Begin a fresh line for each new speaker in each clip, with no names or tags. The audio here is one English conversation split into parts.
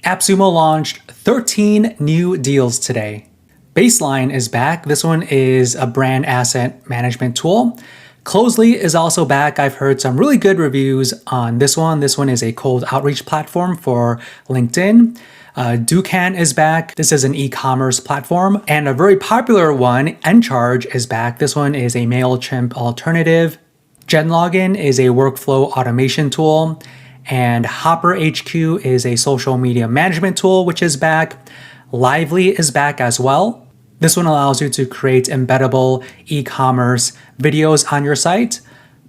AppSumo launched 13 new deals today. Baseline is back. This one is a brand asset management tool. Closely is also back. I've heard some really good reviews on this one. This one is a cold outreach platform for LinkedIn. Dukaan is back. This is an e-commerce platform. And a very popular one, Encharge, is back. This one is a MailChimp alternative. Genlogin is a workflow automation tool. And Hopper HQ is a social media management tool, which is back. Lively is back as well. This one allows you to create embeddable e-commerce videos on your site.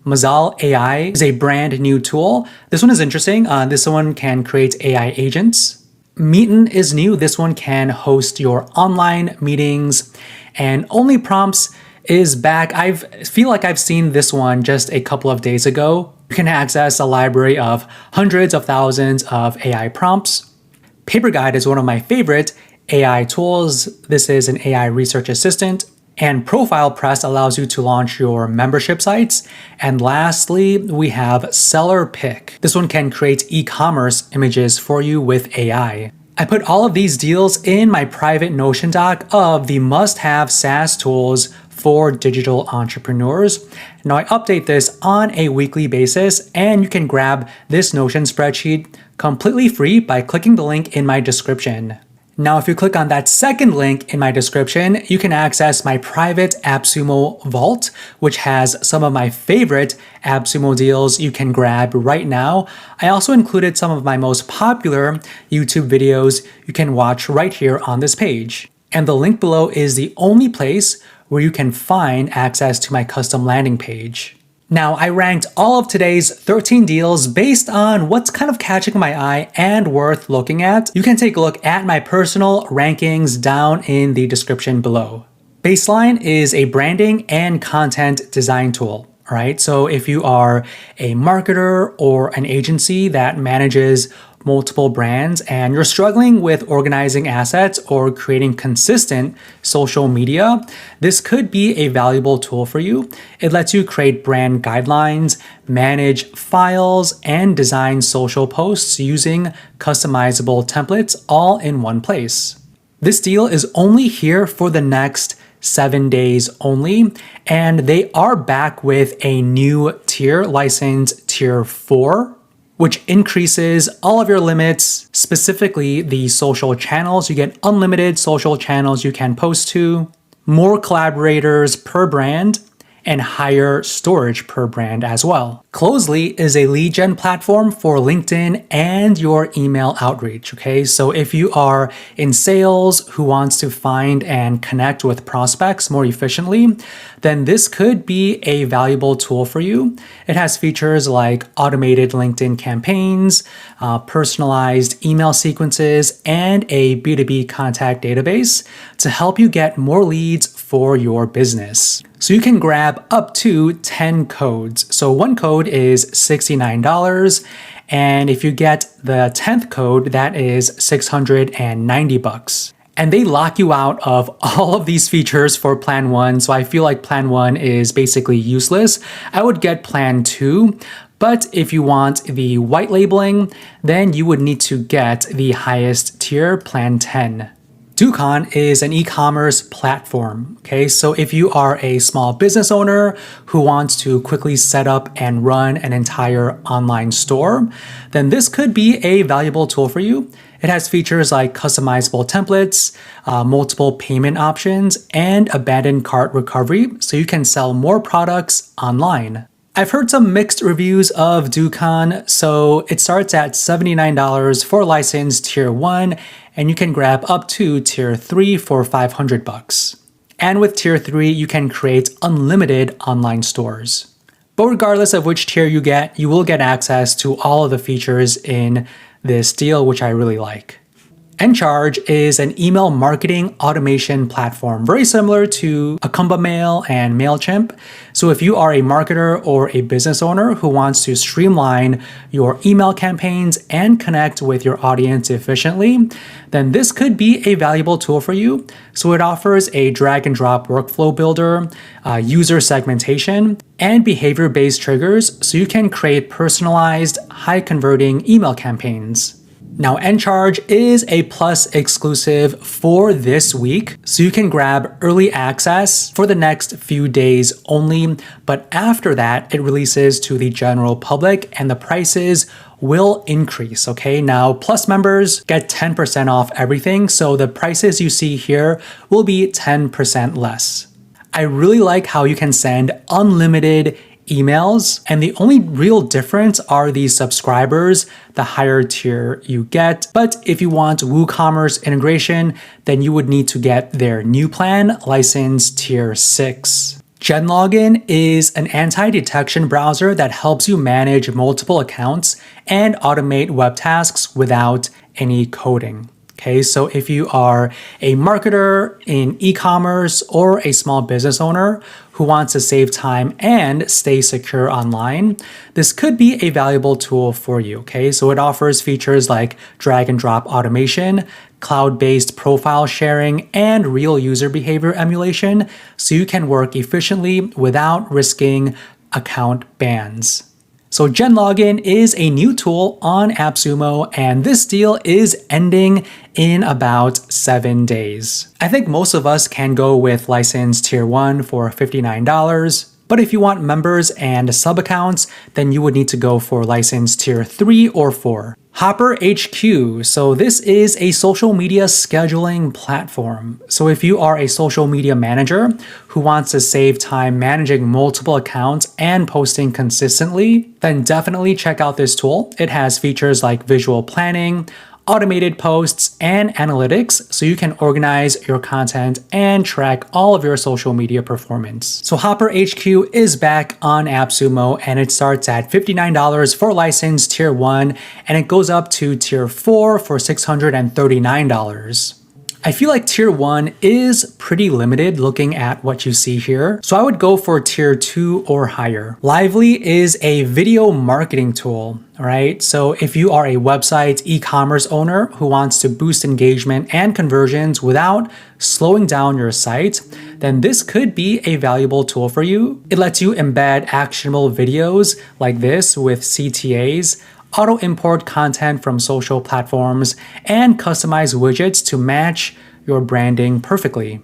Mazaal AI is a brand new tool. This one is interesting. This one can create AI agents. Meetn is new. This one can host your online meetings. And OnlyPrompts is back. I feel like I've seen this one just a couple of days ago. You can access a library of hundreds of thousands of AI prompts. Paperguide is one of my favorite AI tools. This is an AI research assistant. And ProfilePress allows you to launch your membership sites. And lastly, we have SellerPic. This one can create e-commerce images for you with AI. I put all of these deals in my private Notion doc of the must-have SaaS tools for digital entrepreneurs. Now I update this on a weekly basis, and you can grab this Notion spreadsheet completely free by clicking the link in my description. Now, if you click on that second link in my description, you can access my private AppSumo vault, which has some of my favorite AppSumo deals you can grab right now. I also included some of my most popular YouTube videos you can watch right here on this page. And the link below is the only place where you can find access to my custom landing page. Now, I ranked all of today's 13 deals based on what's kind of catching my eye and worth looking at. You can take a look at my personal rankings down in the description below. Baseline is a branding and content design tool. All right, so if you are a marketer or an agency that manages multiple brands and you're struggling with organizing assets or creating consistent social media, this could be a valuable tool for you. It lets you create brand guidelines, manage files, and design social posts using customizable templates all in one place. This deal is only here for the next 7 days only, and they are back with a new tier, license tier 4, which increases all of your limits, specifically the social channels. You get unlimited social channels you can post to, more collaborators per brand, and higher storage per brand as well. Closely is a lead gen platform for LinkedIn and your email outreach, okay? So if you are in sales who wants to find and connect with prospects more efficiently, then this could be a valuable tool for you. It has features like automated LinkedIn campaigns, personalized email sequences, and a B2B contact database to help you get more leads for your business. So you can grab up to 10 codes. So one code is $69. And if you get the 10th code, that is $690. And they lock you out of all of these features for plan 1. So I feel like plan 1 is basically useless. I would get plan 2. But if you want the white labeling, then you would need to get the highest tier, plan 10. Dukaan is an e-commerce platform, okay? So if you are a small business owner who wants to quickly set up and run an entire online store, then this could be a valuable tool for you. It has features like customizable templates, multiple payment options, and abandoned cart recovery, so you can sell more products online. I've heard some mixed reviews of Dukaan, so it starts at $79 for license tier 1, and you can grab up to tier 3 for $500. And with tier 3, you can create unlimited online stores. But regardless of which tier you get, you will get access to all of the features in this deal, which I really like. Encharge is an email marketing automation platform, very similar to Akumba Mail and MailChimp. So if you are a marketer or a business owner who wants to streamline your email campaigns and connect with your audience efficiently, then this could be a valuable tool for you. So it offers a drag and drop workflow builder, user segmentation, and behavior-based triggers so you can create personalized, high-converting email campaigns. Now, Encharge is a Plus exclusive for this week, so you can grab early access for the next few days only, but after that, it releases to the general public and the prices will increase, okay? Now, Plus members get 10% off everything, so the prices you see here will be 10% less. I really like how you can send unlimited emails, and the only real difference are the subscribers, the higher tier you get. But if you want WooCommerce integration, then you would need to get their new plan, license tier 6. Genlogin is an anti-detection browser that helps you manage multiple accounts and automate web tasks without any coding. Okay, so if you are a marketer in e-commerce or a small business owner who wants to save time and stay secure online, this could be a valuable tool for you. Okay, so it offers features like drag and drop automation, cloud-based profile sharing, and real user behavior emulation, so you can work efficiently without risking account bans. So Genlogin is a new tool on AppSumo, and this deal is ending in about 7 days. I think most of us can go with license tier 1 for $59. But if you want members and sub-accounts, then you would need to go for license tier 3 or 4. Hopper HQ. So this is a social media scheduling platform. So if you are a social media manager who wants to save time managing multiple accounts and posting consistently, then definitely check out this tool. It has features like visual planning, automated posts, and analytics, so you can organize your content and track all of your social media performance. So Hopper HQ is back on AppSumo, and it starts at $59 for license tier 1, and it goes up to tier 4 for $639. I feel like tier 1 is pretty limited looking at what you see here, so I would go for tier 2 or higher. Lively is a video marketing tool, right? So if you are a website e-commerce owner who wants to boost engagement and conversions without slowing down your site, then this could be a valuable tool for you. It lets you embed actionable videos like this with CTAs, auto-import content from social platforms, and customize widgets to match your branding perfectly.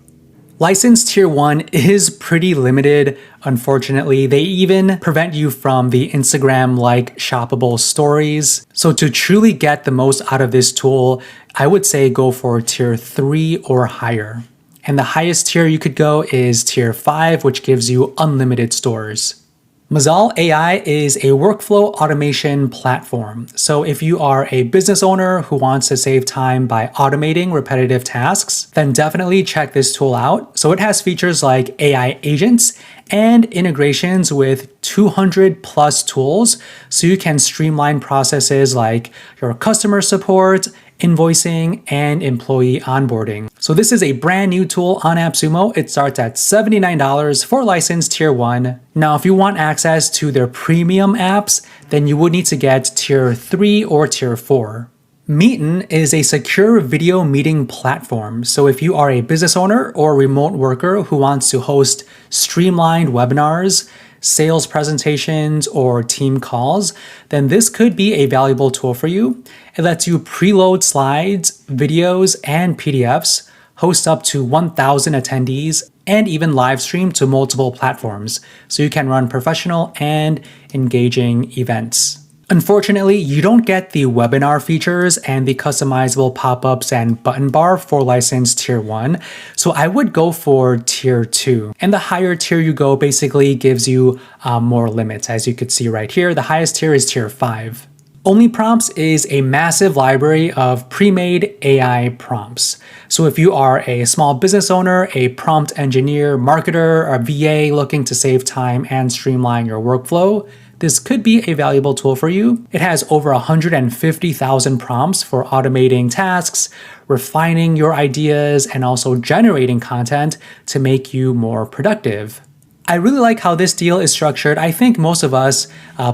License tier 1 is pretty limited, unfortunately. They even prevent you from the Instagram-like shoppable stories. So to truly get the most out of this tool, I would say go for tier 3 or higher. And the highest tier you could go is tier 5, which gives you unlimited stores. Mazaal AI is a workflow automation platform. So if you are a business owner who wants to save time by automating repetitive tasks, then definitely check this tool out. So it has features like AI agents and integrations with 200 plus tools, so you can streamline processes like your customer support, invoicing, and employee onboarding. So this is a brand new tool on AppSumo. It starts at $79 for license tier 1. Now, if you want access to their premium apps, then you would need to get tier 3 or tier 4. Meetn is a secure video meeting platform. So if you are a business owner or remote worker who wants to host streamlined webinars, sales presentations, or team calls, then this could be a valuable tool for you. It lets you preload slides, videos, and PDFs, host up to 1,000 attendees, and even live stream to multiple platforms, so you can run professional and engaging events. Unfortunately, you don't get the webinar features and the customizable pop-ups and button bar for license tier 1, so I would go for tier 2. And the higher tier you go basically gives you more limits. As you could see right here, the highest tier is tier 5. OnlyPrompts is a massive library of pre-made AI prompts. So if you are a small business owner, a prompt engineer, marketer, or VA looking to save time and streamline your workflow, this could be a valuable tool for you. It has over 150,000 prompts for automating tasks, refining your ideas, and also generating content to make you more productive. I really like how this deal is structured. I think most of us,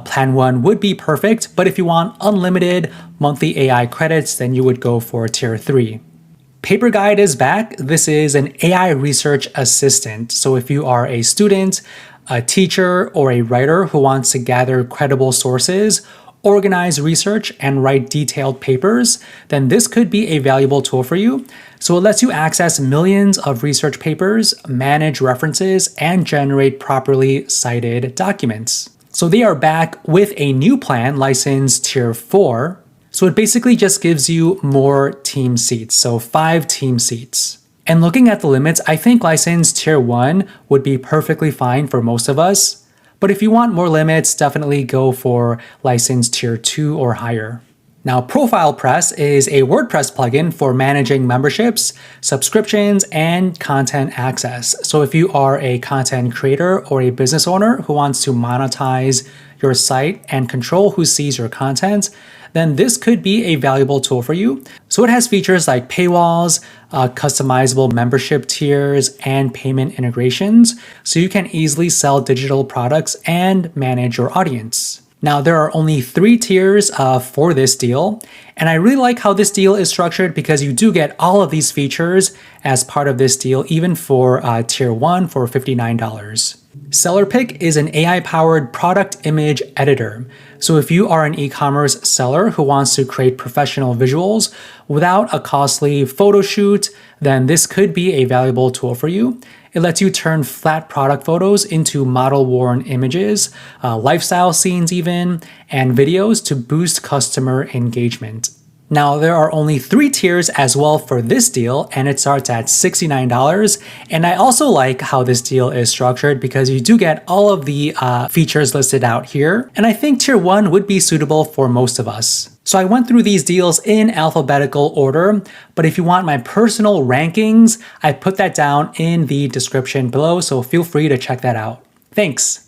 plan 1 would be perfect, but if you want unlimited monthly AI credits, then you would go for tier 3. Paperguide is back. This is an AI research assistant. So if you are a student, a teacher, or a writer who wants to gather credible sources organize research, and write detailed papers, then this could be a valuable tool for you. So it lets you access millions of research papers, manage references, and generate properly cited documents. So they are back with a new plan, license tier 4. So it basically just gives you more team seats, so 5 team seats. And looking at the limits, I think license tier 1 would be perfectly fine for most of us. But if you want more limits, definitely go for license tier 2 or higher. Now, ProfilePress is a WordPress plugin for managing memberships, subscriptions, and content access. So if you are a content creator or a business owner who wants to monetize your site and control who sees your content, then this could be a valuable tool for you. So it has features like paywalls, customizable membership tiers, and payment integrations, so you can easily sell digital products and manage your audience. Now, there are only 3 tiers for this deal, and I really like how this deal is structured because you do get all of these features as part of this deal, even for tier 1 for $59. SellerPic is an AI-powered product image editor. So if you are an e-commerce seller who wants to create professional visuals without a costly photo shoot, then this could be a valuable tool for you. It lets you turn flat product photos into model-worn images, lifestyle scenes even, and videos to boost customer engagement. Now, there are only 3 tiers as well for this deal, and it starts at $69. And I also like how this deal is structured because you do get all of the features listed out here. And I think tier 1 would be suitable for most of us. So I went through these deals in alphabetical order, but if you want my personal rankings, I put that down in the description below, so feel free to check that out. Thanks.